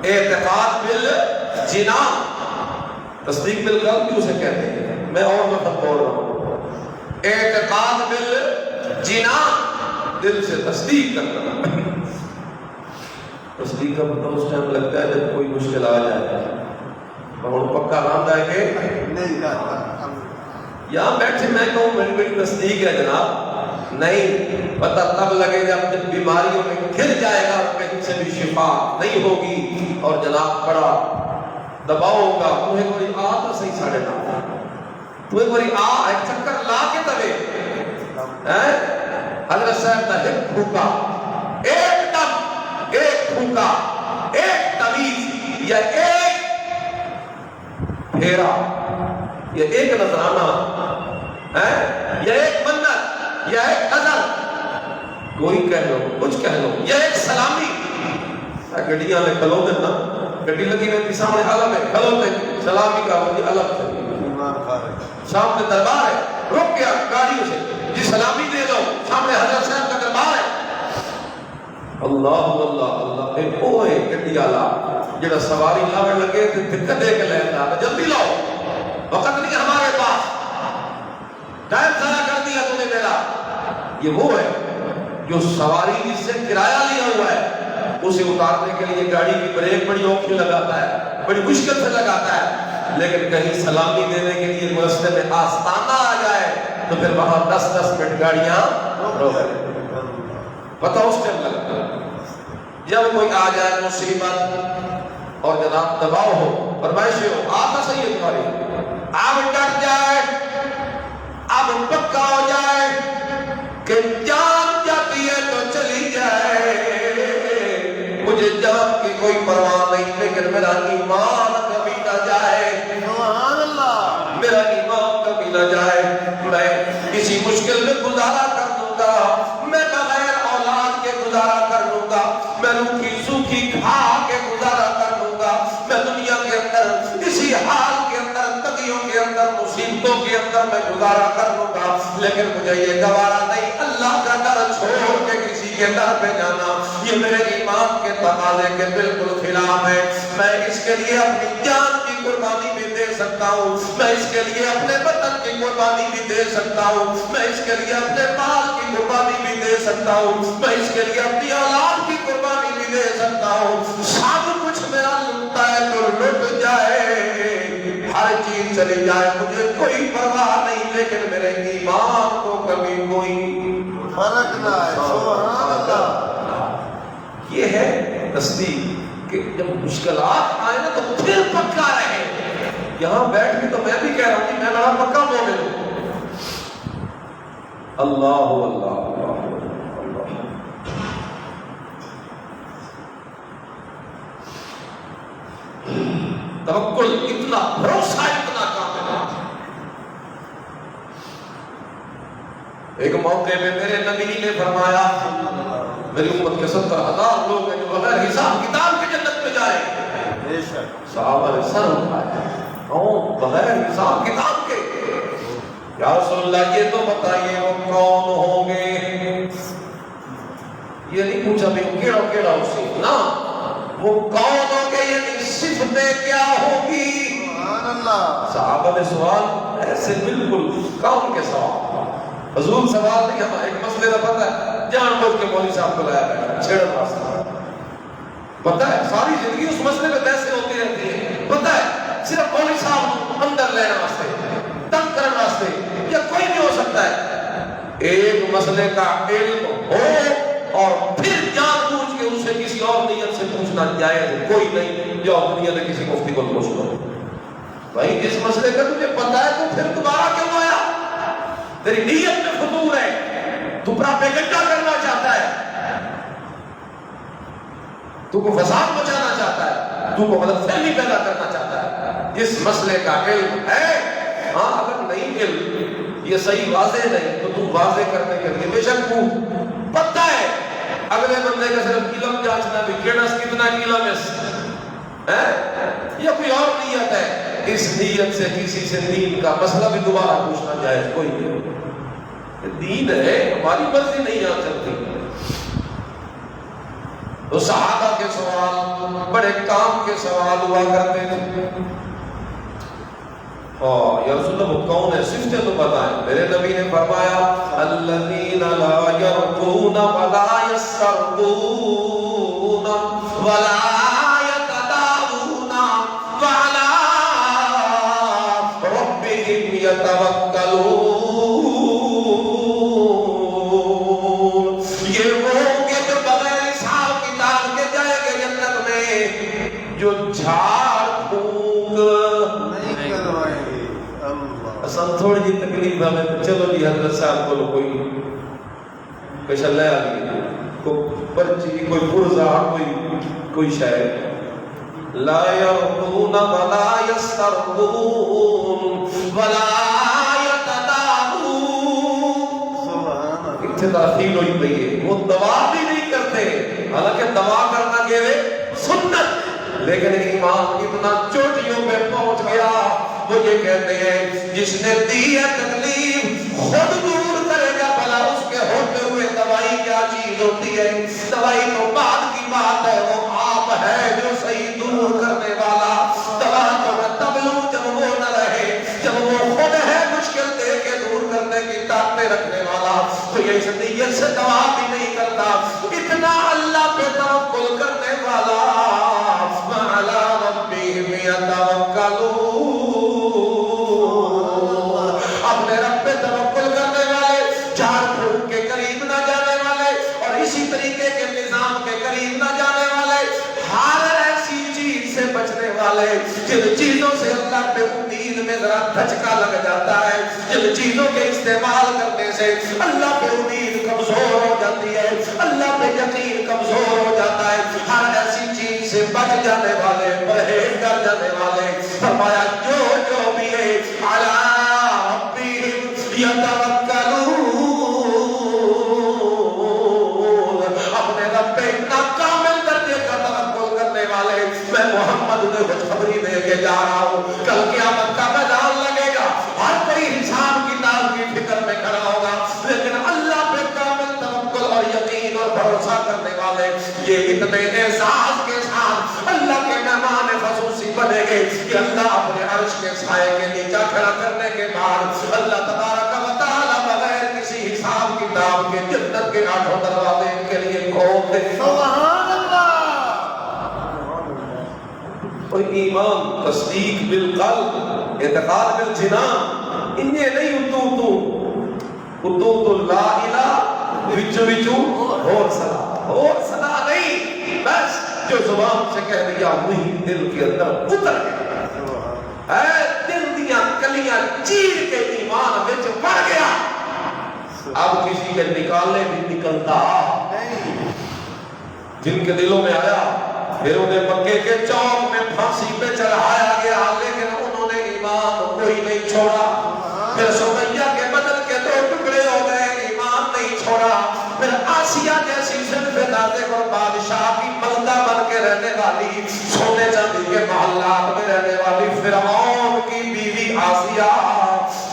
Speaker 1: اعتقاد بالجنان، تصدیق بالقلب بھی اسے کہتے ہیں، میں اور مطلب بول رہا ہوں، اعتقاد بالجنان، دل سے تصدیق کرنا۔ تصدیق کا مطلب اس ٹائم لگتا ہے جب کوئی مشکل آ جائے، اور پکا باندھ آئے کہ
Speaker 2: نہیں کرتا۔
Speaker 1: یہاں بیٹھے میں کہوں میری بڑی تصدیق ہے جناب، نہیں، پتہ تب لگے جب بیماریوں میں گر جائے گا اور کہیں سے بھی شفا نہیں ہوگی اور جناب بڑا دباؤ ہوگا۔ تمہیں کوئی آ تو صحیح ساڑھے نہ، تمہیں کوئی آ ایک چکر لا کے دوے، حضرت صاحب کا ہپ پھوکا، ایک دم، ایک پھوکا، ایک تمیز یا ایک پھیرا یا ایک نظرانہ یا ایک منت یا ایک نظر، کوئی کہہ لو کچھ کہہ لو، یا ایک سلامی، گڈیاں میں کھلو دے نا، گڈی لگی ہوئی سامنے علم ہے، کھلو دے سلامی کا مجھے علم سے سامنے دربار ہے، رک گیا گاڑیوں سے جی سلامی دے دو، سامنے حضرت صاحب کا دربار ہے۔ اللہ اللہ اللہ، ایک وہ ہے گڈی والا جڑا سواری لاوڑ لگے تو دقت دے کے لیتا ہے، جلدی لاؤ، وقت نہیں ہمارے پاس، ٹائم ضائع کر دیا تم نے میرا۔ یہ وہ ہے جو سواری جس سے کرایہ لیا ہوا ہے، اسے اتارنے کے لیے گاڑی کی بریک بڑی اوکھی لگاتا ہے، بڑی مشکل سے لگاتا ہے، لیکن کہیں سلامی دینے کے لیے راستے میں آستانہ آ جائے تو پھر وہاں 10-10 منٹ گاڑیاں روک پتہ اس ٹائم لگتا ہے۔ جب کوئی آ جائے مصیبت اور جناب دباؤ ہو، فرمائشیں ہو، آتا صحیح ہے تمہاری، اب ڈٹ جائے، اب پکا ہو جائے کہ جان جاتی ہے تو چلی جائے، مجھے جان کی کوئی پرواہ نہیں لیکن میرا ایمان کبھی نہ جائے،
Speaker 2: سبحان اللہ،
Speaker 1: میرا ایمان کبھی نہ جائے، میں کسی مشکل میں گزارا کر دوں گا، میں بغیر اولاد کے گزارا کر لوں گا، میں روکھی سوکھی کھا کے گزارا کر لوں گا، میں دنیا کے اندر اسی حال کے اندر تنگیوں کے اندر مصیبتوں کے اندر میں گزارا کر لوں گا، لیکن مجھے یہ گوارا نہیں اللہ کا در چھوڑ کے کسی کے در پہ جانا، یہ میرے ایمان کے تقاضے کے بالکل خلاف ہے۔ میں اس کے لیے اپنی جان کی قربانی بھی دے سکتا ہوں، میں اس کے لیے اپنے وطن کی قربانی بھی دے سکتا ہوں، میں اس کے لیے اپنے مال کی قربانی بھی دے سکتا ہوں، میں اس کے لیے اپنی اولاد سکتا ہوں، سب کچھ میرا لٹتا ہے تو لٹ جائے، ہر چیز چلی جائے مجھے کوئی پرواہ نہیں، لیکن میرے ایمان کو کبھی کوئی
Speaker 2: فرق نہ ہے۔ سبحان اللہ۔
Speaker 1: یہ ہے تصدیق کہ جب مشکلات آئے نا تو پھر پکا رہے۔ یہاں بیٹھ کے تو میں بھی کہہ رہا ہوں کہ میں بڑا پکا مومن ہوں۔ اللہ اللہ اللہ، توکل اتنا، بھروسہ اتنا کامل ہے۔ ایک موقع میں میرے نبی نے فرمایا میری امت کے 70,000 لوگ ہیں جو بغیر حساب کتاب کے جنت میں جائیں گے۔
Speaker 2: بے شک۔
Speaker 1: صحابہ نے سر اٹھایا، بغیر حساب کتاب کے؟ یا رسول اللہ یہ تو بتائیے وہ کون ہوں گے؟ یہ نہیں پوچھا بھی کیڑا کیڑا اسی نا، وہ کون ہوں گے یعنی صفتیں کیا ہوگی؟
Speaker 2: سبحان اللہ۔
Speaker 1: صحابہ نے سوال ایسے بالکل کون کے سوال، حضور سوال نہیں، ہمیں ایک مسئلے کا پتہ ہے، جان بوجھ کے مولوی صاحب کو لایا بیٹھا چھیڑن واسطے، پتہ ہے ساری زندگی اس مسئلے پہ بحثیں ہوتی رہتی ہیں، پتہ ہے صرف مولوی صاحب اندر لینے واسطے، تنگ کرنے واسطے، یا کوئی بھی ہو سکتا ہے۔ ایک مسئلے کا علم ہو اور پھر جان بوجھ کے اسے کسی اور نیت سے پوچھنا جائز کوئی نہیں، جو دنیا میں کسی مفتی کو پوچھ لو بھائی جس مسئلے کا تجھے پتہ ہے تو پھر دوبارہ کیوں آیا؟ تیری نیت میں فتور ہے، تو پراپیگنڈا کرنا چاہتا ہے، تو کو فساد مچانا چاہتا ہے، تو کو غلط فہمی پیدا کرنا چاہتا ہے۔ جس مسئلے کا علم ہے، ہاں اگر نہیں علم یہ صحیح واضح نہیں تو واضح کرنے کے لیے بے شک پوچھ، پتہ ہے اگلے بندے کا صرف علم جانچنا بھی کیڑس کتنا علم ہے یا کوئی اور نیت ہے، اس نیت سے کسی سے دین کا مسئلہ بھی دوبارہ پوچھنا جائز کوئی نہیں، دین ہے ہماری مرضی نہیں آ سکتی۔ تو صحابہ کے سوال بڑے کام کے سوال ہوا کرتے تھے، یا رسول اللہ وہ کون ہے، صفتیں تو بتائیں۔ میرے نبی نے فرمایا الذین لا یرقون ولا یسترقون ولا یتداوون وعلی ربہم یتوکلون، یہ وہ ہوں گے جو بغیر حساب کتاب کے جائیں گے جنت میں، جو جھاڑ پھونک
Speaker 2: نہیں کروائیں گے۔ اللہ۔
Speaker 1: اصل تھوڑی جی تکلیف ہمیں تو چلو جی حضرت صاحب کو کوئی شلہ آ گئی، کوئی پرچی، کوئی پرزہ، کوئی شاید لا یرقون ولا یسترقون ولا یتداوون، اتنے تاثیر ہوئی پئی ہے، وہ دوا بھی نہیں کرتے، حالانکہ دوا کرنا کہ سنت، لیکن ایمان اتنا چوٹیوں پہ پہنچ گیا، وہ یہ کہتے ہیں جس نے دی ہے تکلیف خود دور کرے گا بھلا اس کے ہوتے ہوئے دوائی کیا چیز ہوتی ہے؟ دوائی تو بعد کی بات ہے، وہ آپ ہے جو صحیح دور کرنے والا، دوا تو میں تب لوں جب وہ نہ رہے، جب وہ خود ہے مشکل دے کے دور کرنے کی طاقتیں رکھنے والا، تو یہ اس نیت سے دوا بھی نہیں کرتا، اتنا اللہ پہ توکل کرنے والا، وعلی ربہم یتوکلون، اپنے رب پہ توکل کرنے والے، جھاڑ پھونک کے قریب نہ جانے والے، اور اسی طریقے کے نظام کے قریب نہ جانے والے، ہر ایسی چیز سے بچنے والے جن چیزوں سے اللہ پہ امید میں ذرا دھچکا لگ جاتا ہے، جن چیزوں کے استعمال کرنے سے اللہ پہ امید کمزور ہو جاتی ہے، اللہ پہ یقین کمزور ہو جاتا ہے، ہر ایسی چیز سے بچ جانے والے، پرہیز کر جانے والے، فرمایا جو بھی ہے علی ربہم یتوکلون، اپنے رب پہ اتنا کامل درجے کا توکل کرنے والے، میں محمد نے خوشخبری دے کے جا رہا ہوں، کل قیامت کا میدان لگے گا، ہر کوئی حساب کتاب کی فکر میں کھڑا ہوگا، لیکن اللہ پہ کامل توکل اور یقین اور بھروسہ کرنے والے یہ اتنے اعزاز کے ساتھ اللہ کے مہمان خصوصی بنے گے کہ اللہ اپنے عرش کے سائے کے نیچے کھڑا کرنے کے بعد اللہ تبارک و تعالی بغیر کسی حساب کتاب کے جنت کے 8 دروازے ان کے لیے کھول دے۔
Speaker 2: سبحان اللہ۔
Speaker 1: اور ایمان تصدیق بالقلب اعتقاد بالجنان انہیں نہیں اتو لا الہ وچو اور صدا نہیں، بس جو زبان سے کہہ دیا وہی دل کے اندر اتر گیا، اے دل دیاں کلیاں چیر کے ایمان وچ مر گیا، اب کسی کے نکالنے بھی نکلتا جن کے دلوں میں آیا پھر انہیں مکے کے چوک میں پھانسی پہ چڑھایا گیا، لیکن انہوں نے ایمان کوئی نہیں چھوڑا، پھر سمیہ کے بدن کے 2 ٹکڑے ہو گئے، ایمان نہیں چھوڑا، پھر آسیہ جیسی صنف نازک اور بادشاہ کی ملکہ بن کے رہنے والی، سونے چاندی کے محلات میں رہنے والی فرعون کی بیوی آسیہ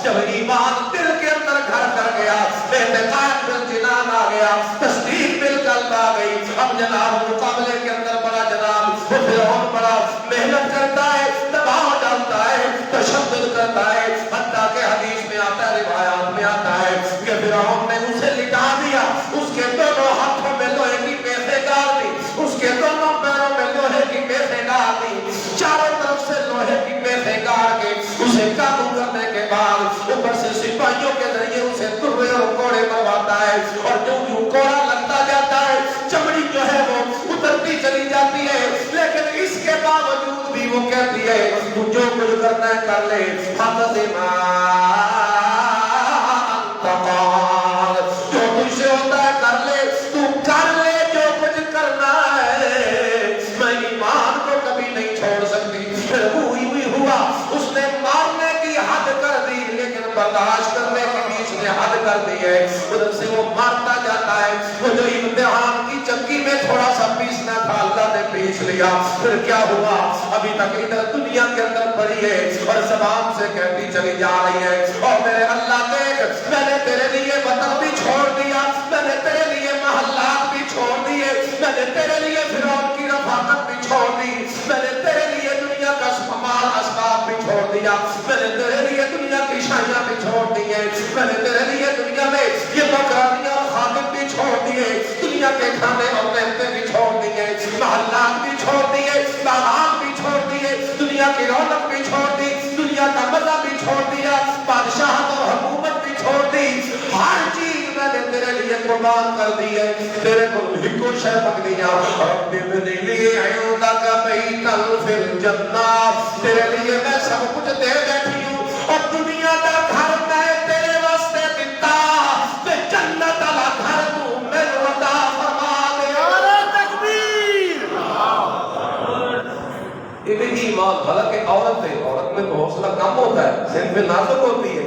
Speaker 1: جب ایمان دل کے اندر گھر کر گیا، اعتقاد بالجنان آ گیا، تصدیق بالقلب آ گئی، اب جناب مقابلے کے اندر بڑا جناب وہ فرعون بڑا محنت کرتا ہے، دباؤ ڈالتا ہے، تشدد کرتا ہے، حتیٰ کہ حدیث میں آتا ہے، روایات میں آتا ہے کہ فرعون نے اسے لٹا دیا، اس کے دونوں ہاتھوں میں لوہے کی میخیں ڈال دی، اس کے دونوں پیروں میں لوہے کی میخیں ڈال دی، چاروں طرف سے لوہے کی میخیں گاڑ کے اسے قابو کرنے کے بعد اوپر سے سپاہیوں کے ذریعے اسے ترے اور کوڑے مرواتا ہے، اور جو کوڑا لگتا جاتا ہے چمڑی جو ہے وہ اترتی چلی جاتی ہے، لیکن اس کے باوجود بھی وہ کہتی ہے تو جو کچھ کرنا ہے کر لے، حافظ جو کچھ سے ہوتا ہے کر لے، تو کر لے جو کچھ کرنا ہے، میں ایمان کو کبھی نہیں چھوڑ سکتی، پھر ہوئی ہوا، اس نے مارنے کی حد کر دی، لیکن برداشت کرنے کی بھی اس نے حد کر دی ہے، ادھر سے وہ مارتا جاتا ہے، وہ جو امتحان کی چکی میں تھوڑا سا پیسنا تھا اللہ نے پیس لیا، پھر کیا ہوا، ابھی تک ادھر دنیا کے اندر پڑی ہے اور زبان سے کہتی چلی جا رہی ہے، اور میرے اللہ دیکھ میں نے تیرے لیے وطن بھی چھوڑ دیا، میں نے تیرے لیے محلات بھی چھوڑ دیے، میں نے تیرے لیے فرعون کی رفاقت بھی چھوڑ دی، میں نے تیرے لیے دنیا کا مال اسباب بھی چھوڑ دیا، میں نے تیرے لیے دنیا کی شاہیاں بھی چھوڑ دی ہیں، میں نے تیرے لیے دنیا میں یہ نوکرانیاں اور خادم بھی چھوڑ دیے، دنیا کے کھانے اور نعمتیں بھی چھوڑ دیے، محلات بھی چھوڑ دیے، باغات بھی چھوڑ دیے، دنیا کی رونق بھی چھوڑ دی، دنیا کا مزہ بھی چھوڑ دیا، بادشاہت اور حکومت بھی چھوڑ دی، ہر چیز میں نے تیرے لیے قربان کر دی ہے، تیرے کو ہکو شے پکڑیاں، رب ابنی لی عندک بیتا فی الجنہ، تیرے لیے میں سب کچھ دے بیٹھی ہوں، اور دنیا کا گھر میں تیرے واسطے دیتا، تے جنت والا گھر تو میرے عطا فرما دے،
Speaker 2: نعرہ تکبیر،
Speaker 1: یہ بھی ایمان، حالانکہ عورت میں تو حوصلہ کم ہوتا ہے، صرف نازک ہوتی ہے،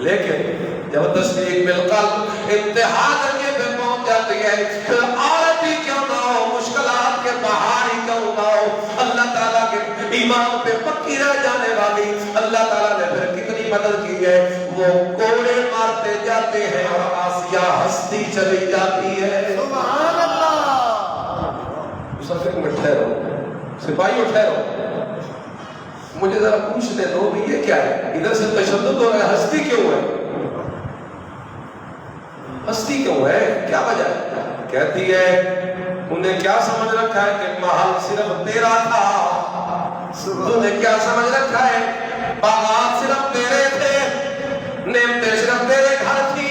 Speaker 1: لیکن جب تصدیق بالقلب انتہا درجے پہ پہنچ جاتی ہے، پھر عورت ہی کیوں نہ ہو، مشکلات کے پہاڑ ہی کیوں نہ ہو، اللہ تعالیٰ کے ایمان پہ پکی رہ جانے والی اللہ تعالیٰ نے پھر کتنی مدد کی ہے، وہ کوڑے مارتے جاتے ہیں اور آسیہ ہستی چلی جاتی ہے،
Speaker 2: سبحان اللہ،
Speaker 1: سفر میں ٹھہرو، سپاہیوں ٹھہرو، مجھے ذرا پوچھنے دو بھی یہ کیا ہے، ادھر سے تشدد ہو رہا ہے، ہستی کیوں ہے، ہستی کیوں ہے، کیا وجہ ہے، کہتی ہے انہیں کیا سمجھ رکھا ہے کہ محل صرف تیرا تھا، انہیں کیا سمجھ رکھا ہے باغات صرف تیرے تھے، نعمتیں صرف تیرے گھر تھی،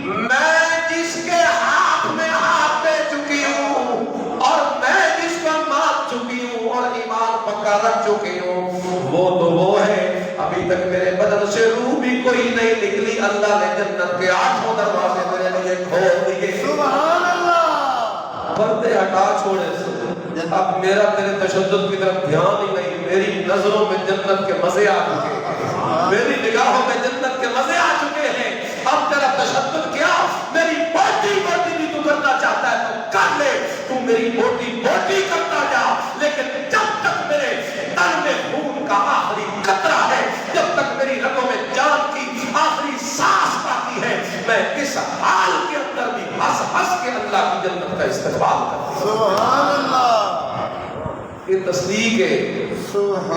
Speaker 1: میں جس کے ہاتھ میں ہاتھ دے چکی ہوں اور میں جس کو مار چکی ہوں اور ایمان پکا رکھ چکی ہوں، وہ تو وہ ہے، ابھی تک میرے بدن سے روح بھی کوئی نہیں نکلی، اللہ نے جنت کے 8 دروازے میرے لیے کھول دیے،
Speaker 2: سبحان اللہ،
Speaker 1: پردے ہٹا چھوڑے، اب میرا تیرے تشدد کی طرف دھیان ہی نہیں، میری نظروں میں جنت کے مزے آ چکے ہیں، میری نگاہوں میں جنت کے مزے آ چکے ہیں، اب تیرا تشدد کیا، میری بوٹی بھی تو کرنا چاہتا ہے تو کر لے، تو میری بوٹی کرتا جا، لیکن جب تک میرے تن میں خون کا آخری قطرہ ہے، جب تک میری رگوں میں جان کی آخری سانس باقی ہے، میں اس حال کے اندر بھی ہنس کے اللہ کی جنت کا استقبال کرتا ہوں،
Speaker 2: سبحان اللہ،
Speaker 1: یہ تصدیق ہے،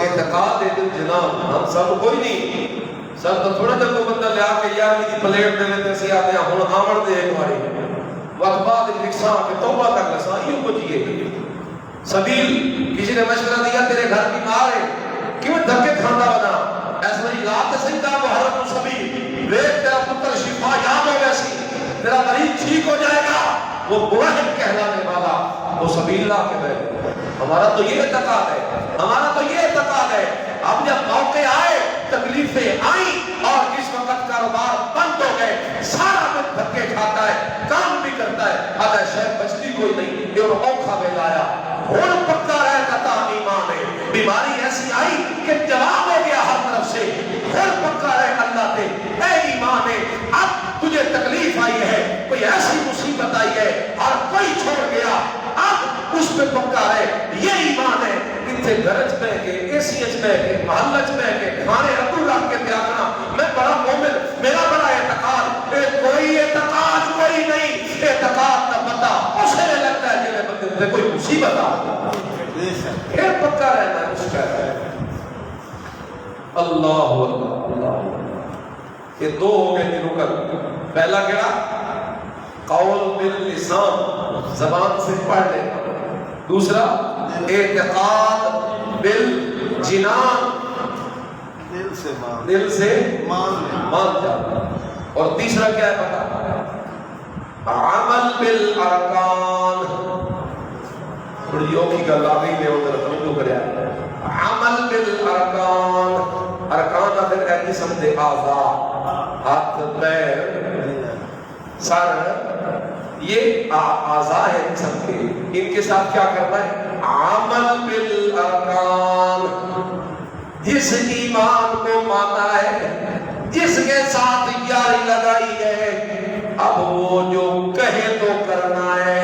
Speaker 1: اعتقاد ہے دل جناب، ہم سب کوئی نہیں، سب تو تھوڑا جب کو بندہ لیا کہ یار میری پلیٹ دے لیتے سی آتے ہیں، ہوں آمڑ دے ایک باری، وقت بعد ایک لکھساں کہ توبہ کر لساں، یہ کو جیے سبیل کسی نے مشورہ دیا تیرے گھر کی ماں ہے کیوں دھکے کھانا بنا ایسا نہیں لات صحیح کہا وہ حرم سبیل دیکھ تیرا پتر شفا یاب ہو ویسی تیرا مریض ٹھیک ہو جائے گا وہ موحد کہلانے والا وہ سبیل لا کے گئے ہمارا تو یہ اعتقاد ہے ہمارا تو یہ اعتقاد ہے اب جب موقع آئے تکلیفیں آئیں اور جس وقت کاروبار بند ہو گئے سارا دن دھکے کھاتا ہے کام بھی کرتا ہے آدھا شہر بچتی کوئی نہیں یہ موقع میں لایا ہون پکا رہتا تھا ایمان ہے بیماری ایسی آئی کہ جواب ہو گیا ہر طرف سے ہون پکا رہے اللہ تے اے ایمان ہے اب تجھے تکلیف آئی ہے کوئی ایسی مصیبت آئی ہے اور کوئی چھوڑ گیا اب اس پہ پکا رہے یہ ایمان ہے کتنے گرج میں کے ایسی اچ میں کے محلج میں کے کھانے رکھو رکھ کے تیاگنا میں بڑا مومن میرا بڑا اعتقاد کوئی اعتقاد کوئی نہیں اعتقاد نہ بتا اسے لگتا ہے جنہیں بندے میں کوئی مصیبت آ پھر پکا رہنا ہے اس کا اللہ اللہ اللہ یہ دو ہو گئے دنوں کا پہلا کیا قول باللسان زبان سے پڑھ لینا دوسرا اعتقاد بالجنان دل سے مان جانا اور تیسرا کیا ہے پتا عمل بالارکان بڑی اوکھی گل آ گئی میں ادھر توجہ کریا عمل بالارکان ارکان اگر ہے جسم دے اعضاء ہاتھ پیر سر یہ اعضاء ہے جسم کے ان کے ساتھ کیا کرنا ہے عمل بالارکان جس ایمان کو مانا ہے جس کے ساتھ یاری لگائی ہے اب وہ جو کہے تو کرنا ہے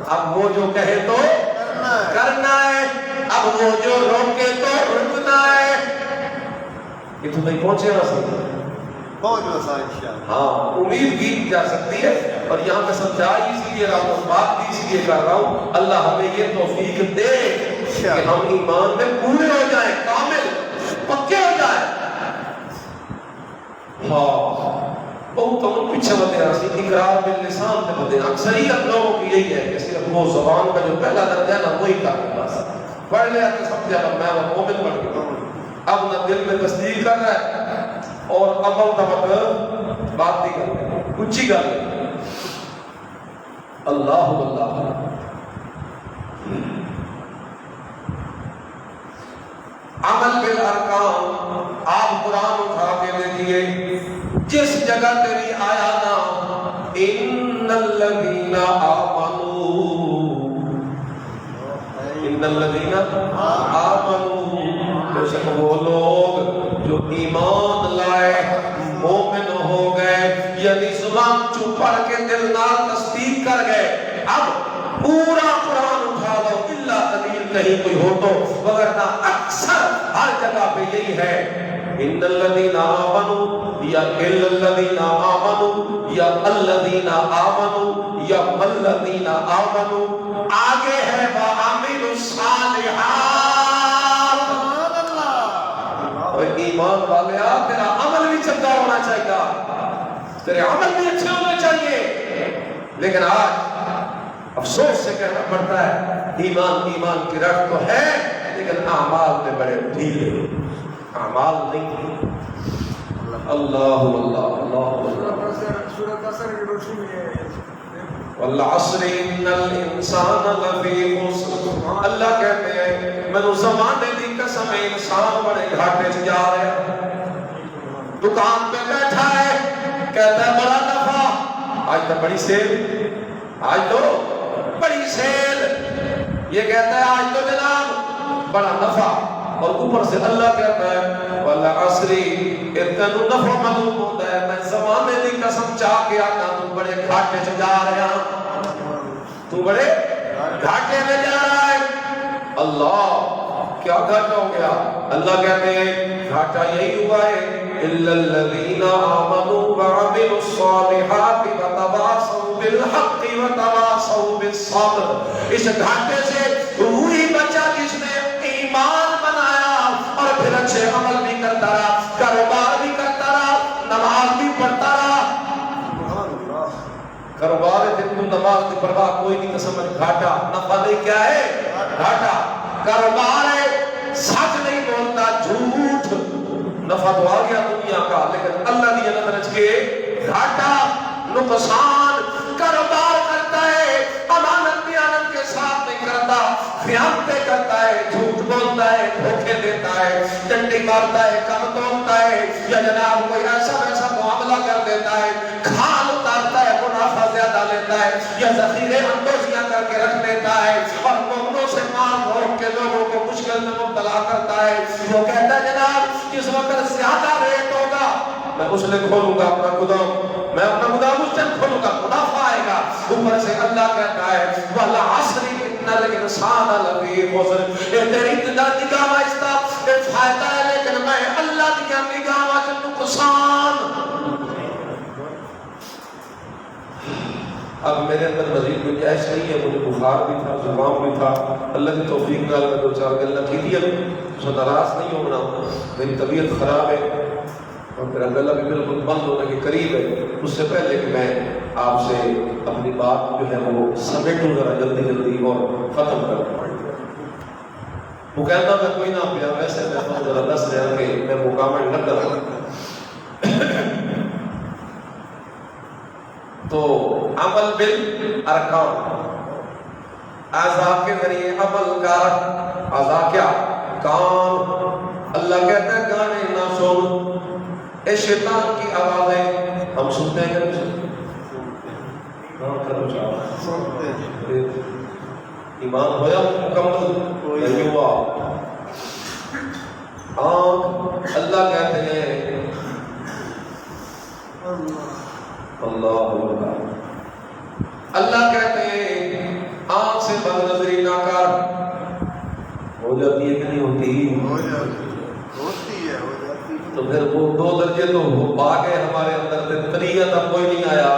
Speaker 1: اب وہ جو کہے تو کرنا ہے اب وہ جو روکے تو رکنا ہے یہ تو نہیں پہنچے نہ سکتے ہاں امید کی جا سکتی ہے اور یہاں میں سمجھا اسی لیے رہا ہوں بات بھی اسی لیے کر رہا ہوں اللہ ہمیں یہ توفیق دے کہ ہم ایمان میں پورے ہو جائیں کامل پکے ہو جائیں ہاں بہت ہم پیچھے بتے ہیں اقرار باللسان پہ بتے ہیں اکثریت لوگوں کی یہی ہے کہ صرف وہ زبان کا جو پہلا درجہ ہے نا وہی کرنا بس پڑھ لیا تو سمجھا میں وہ مومن بن گیا اب نہ دل میں تصدیق کر رہا ہے اور عمل کا مطلب بات نہیں کر رہا اونچی گل ہے اللہ اللہ عمل بالارکان آپ قرآن اٹھا کے دیکھیے جس جگہ تیری آیا نا ان الذین آمنوا ان الذین آمنوا بے شک وہ لوگ جو ایمان لائے مومن ہو گئے یعنی زبان چو پڑھ کے دل نال تصدیق کر گئے اب پورا قرآن اٹھا دو الا قلیل نہیں کوئی ہو تو وگرنہ اکثر ہر جگہ پہ یہی ہے ان الذین آمنوا یا الا الذین آمنوا یا الذین آمنوا یا الذین آمنوا آگے ہے وعملوا الصالحات ایمان والے تیرا عمل بھی چنگا ہونا چاہیے تیرے عمل بھی اچھے ہونے چاہیے لیکن آج افسوس سے کہنا پڑتا ہے ایمان کی رٹ تو ہے لیکن اعمال میں بڑے ڈھیلے اعمال نہیں اللہ اللہ اللہ
Speaker 3: سورۃ عصر کی روشنی میں
Speaker 1: والعصر ان الانسان لفی خسر اللہ کہتے ہیں میں نے زمانے دی قسم انسان بڑے گھاٹے سے جا رہا ہے دکان پہ بیٹھا ہے کہتا ہے بڑا نفع آج تو بڑی سیل آج تو بڑی سیل یہ کہتا ہے آج تو جناب بڑا نفع اور اوپر سے اللہ کہتا ہے والعصر اتنا نفع معلوم ہوتا ہے میں زمانے دی قسم چاہ کے آتا تو بڑے گھاٹے سے جا رہا تو بڑے گھاٹے میں جا رہا ہے اللہ کیا گھاٹا ہو گیا اللہ کہتے ہیں گھاٹا یہی ہوا ہے الا الذین آمنوا وعملوا الصالحات وتواصوا بالحق وتواصوا بالصبر اس گھاٹے سے وہی بچہ جس نے ایمان بنایا اور پھر اچھے عمل بھی کرتا رہا کاروبار بھی کرتا رہا نماز بھی پڑھتا رہا کاروبار ہے تو نماز کی پرواہ کوئی نہیں تو سمجھ گھاٹا، نفع نہیں کیا ہے؟ گھاٹا۔ کاروبار ہے، سچ نہیں بولتا، جھوٹ، نفع تو آ گیا دنیا کا لیکن اللہ دی نظر کے گھاٹا، نقصان۔ کاروبار کرتا ہے، امانت دیانت کے ساتھ نہیں کرتا، خیانتیں کرتا ہے، جھوٹ بولتا ہے، دھوکے دیتا ہے، ڈنڈی مارتا ہے، کم توڑتا ہے، یا جناب کوئی ایسا ویسا معاملہ کر دیتا ہے، کھال اتارتا ہے، منافع زیادہ لیتا ہے، یا ذخیرے اندوزیاں کر کے رکھ لیتا ہے اور مومنوں سے مال روک کے لوگوں کو مشکل میں مبتلا کرتا ہے۔ وہ کہتا ہے جناب جس وقت زیادہ ریٹ ہوگا میں اس نے کھولوں گا اپنا گدام، میں اپنا گدام اس دن کھولوں گا، منافع آئے گا۔ اوپر سے اللہ کہتا ہے وَالْعَصْرِ إِنَّ الْإِنسَانَ لَفِي خُسْرٍ، یہ تیری نگاہ میں اس کا فائدہ ہے لیکن میں اللہ کی نگاہ میں نقصان۔ اب میرے اندر مزید گنجائش نہیں ہے، مجھے بخار بھی تھا، زکام بھی تھا، اللہ کی توفیق نال میں 2-4 گلاں کی دیا، اس میں ناراض نہیں ہونا، میری طبیعت خراب ہے اور میرا گلا بھی بالکل بند ہونے کے قریب ہے۔ اس سے پہلے کہ میں آپ سے اپنی بات جو ہے وہ سمیٹوں ذرا جلدی اور ختم کر دوں۔ وہ کہتا میں کوئی نہ پیا، ویسے میں تو ذرا دس رہا کہ میں مقامل نہ کروں۔ تو عمل بالارکان، اعضاء کے ذریعے عمل کا، اعضاء کیا؟ کان۔ اللہ کہتا ہے گانے نہ سن، اے شیطان کی آوازیں ہم سنتے ہیں کہ نہیں سنتے ہیں؟ ایمان ہویا مکمل نہیں ہوا؟ آنکھ، اللہ کہتے ہیں اللہ کہتے ہیں آنکھ سے بد نظری نہ کر۔ ہو جاتی ہے کہ نہیں ہوتی؟
Speaker 2: ہوتی ہے، ہو جاتی ہے۔
Speaker 1: تو پھر وہ 2 درجے تو وہ باغے ہمارے اندر طریقہ اب کوئی نہیں آیا۔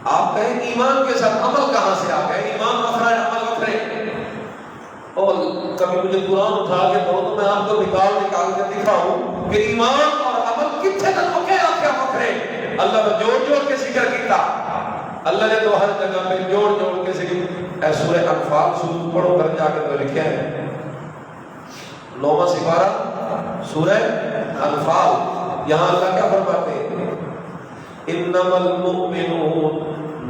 Speaker 1: آپ کہیں ایمان کے ساتھ عمل کہاں سے آ گئے؟ ایمان وکھرا ہے، عمل وکھرے۔ اور کبھی مجھے قرآن اٹھا کے دو تو میں آپ کو نکال کے دکھاؤں کہ ایمان اور عمل کتنے تک وکھرے۔ اللہ نے جوڑ کے ذکر کیتا، اللہ نے تو ہر جگہ پہ جوڑ کے ذکر۔ اے سورہ انفال سورہ پڑھو کر جا کے تو لکھے ہیں 9واں سپارہ سورہ انفال، یہاں اللہ کیا فرماتے ہیں؟ انما المؤمنون،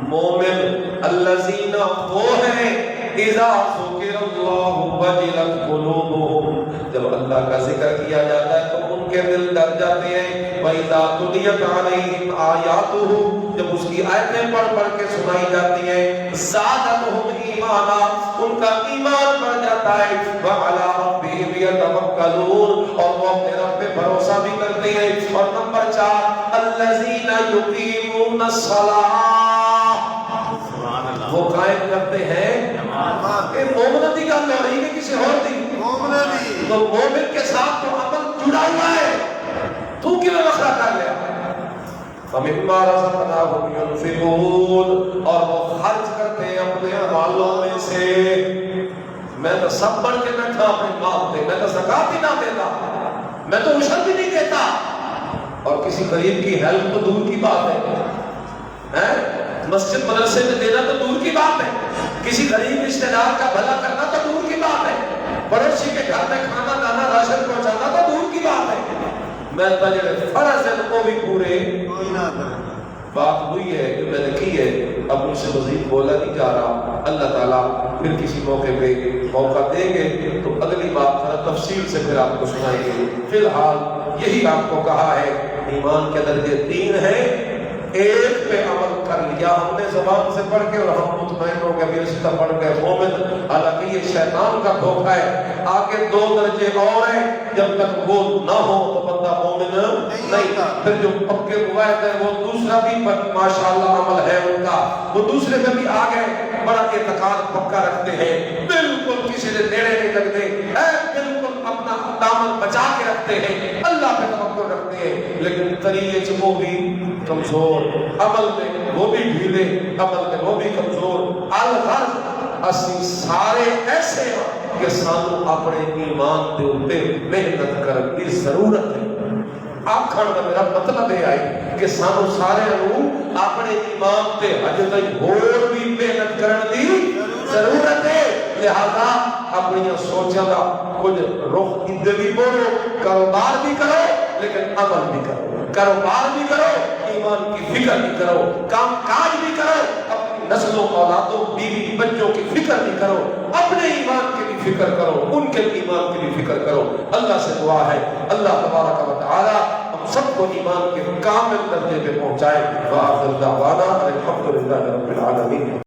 Speaker 1: مومن الذین وہ ہیں اذا ذکر اللہ وجلت قلوبهم، جب اللہ کا ذکر کیا جاتا ہے تو ان کے دل ڈر جاتے ہیں۔ وَإِذَا تُلِيَتْ عَلَيْهِمْ آيَاتُهُ، جب اس کی آیتیں پڑھ کے سنائی جاتی ہیں، زَادَتْهُمْ ایمانا، ان کا ایمان بڑھ جاتا ہے۔ وَعَلَىٰ رَبِّهِمْ يَتَوَكَّلُونَ، اور وہ اپنے رب پہ بھروسہ بھی کرتے ہیں۔ اور نمبر 4 الَّذِينَ يُقِيمُونَ الصَّلَاةَ، وہ قائم کرتے ہیں نماز۔ یہ مومن کی گل ہو رہی ہے کسی اور دی؟
Speaker 2: مومن دی۔
Speaker 1: تو مومن کے ساتھ تو عمل جڑا ہوا ہے، تو کیوں وکھرا کر لیا؟ فَمِمَّا رَزَقْنَاهُمْ يُنْفِقُونَ، اور وہ خرچ کرتے ہیں اپنے مالوں میں سے۔ میں تو سب بڑھ کے بیٹھا اپنے مال پہ، میں تو زکات ہی نہ دیتا، میں تو عشر بھی نہیں دیتا، اور کسی غریب کی ہیلپ تو دور کی بات ہے، مسجد مدرسے میں دینا تو دور کی بات ہے، کسی غریب رشتہ دار کا بھلا کرنا تو دور کی بات ہے، پڑوسی کے گھر میں کھانا دانا راشن پہنچانا تو دور کی بات ہے۔ میں تجھے فرض ہے وہ بھی پورے
Speaker 2: کوئی نہ کرے۔
Speaker 1: بات ہوئی ہے جو میں نے کی ہے، اب مجھ سے مزید بولا نہیں جا رہا۔ اللہ تعالیٰ پھر کسی موقع پہ موقع دیں گے تو اگلی بات ذرا تفصیل سے پھر آپ کو سنائیں گے۔ فی الحال یہی آپ کو کہا ہے ایمان کے درجے 3 ہیں، ایک پہ عمل کر لیا ہم نے زبان سے پڑھ کے اور ہم مطمئن ہو گئے بھی رشتہ پڑھ گئے مومن، حالانکہ یہ شیطان کا دھوکہ ہے۔ آگے 2 درجے اور ہیں، جب تک وہ نہ ہو تو بندہ مومن نہیں۔ پھر جو پکے موائد ہیں وہ دوسرا بھی ماشاءاللہ عمل ہے ان کا، وہ دوسرے میں بھی آ گئے، بڑا اعتقاد پکا رکھتے ہیں، بالکل کسی نے نیڑے نہیں لگتے، بالکل اپنا دامن بچا کے رکھتے ہیں، اللہ پہ توکل رکھتے ہیں، لیکن طریقے سے وہ بھی کمزور، عمل میں وہ بھی ڈھیلے، عمل میں وہ بھی کمزور۔ الغرض اسی سارے ایسے ہیں کہ سانو اپنے ایمان دے اوپر محنت کرنے کی ضرورت ہے۔ آکھن دا میرا مطلب یہ ہے کہ سانو سارے اپنے ایمان تے اجے تک ہور بھی محنت کرن دی ضرورت ہے. لہذا اپنی سوچاں دا کچھ رخ ادھر بھی بولو, کاروبار بھی کرو لیکن عمل بھی کرو. کاروبار بھی کرو, ایمان کی فکر بھی کرو. کام کاج بھی کرو, اپنی نسلوں اولادوں بیوی بچوں کی فکر بھی کرو. اپنے ایمان کی بھی فکر کرو, ان کے ایمان کی بھی فکر کرو. اللہ سے دعا ہے اللہ تبارک و تعالی ہم سب کو ایمان کے کامل درجے پہ پہنچائے. وآخر دعوانا الحمدللہ رب العالمین.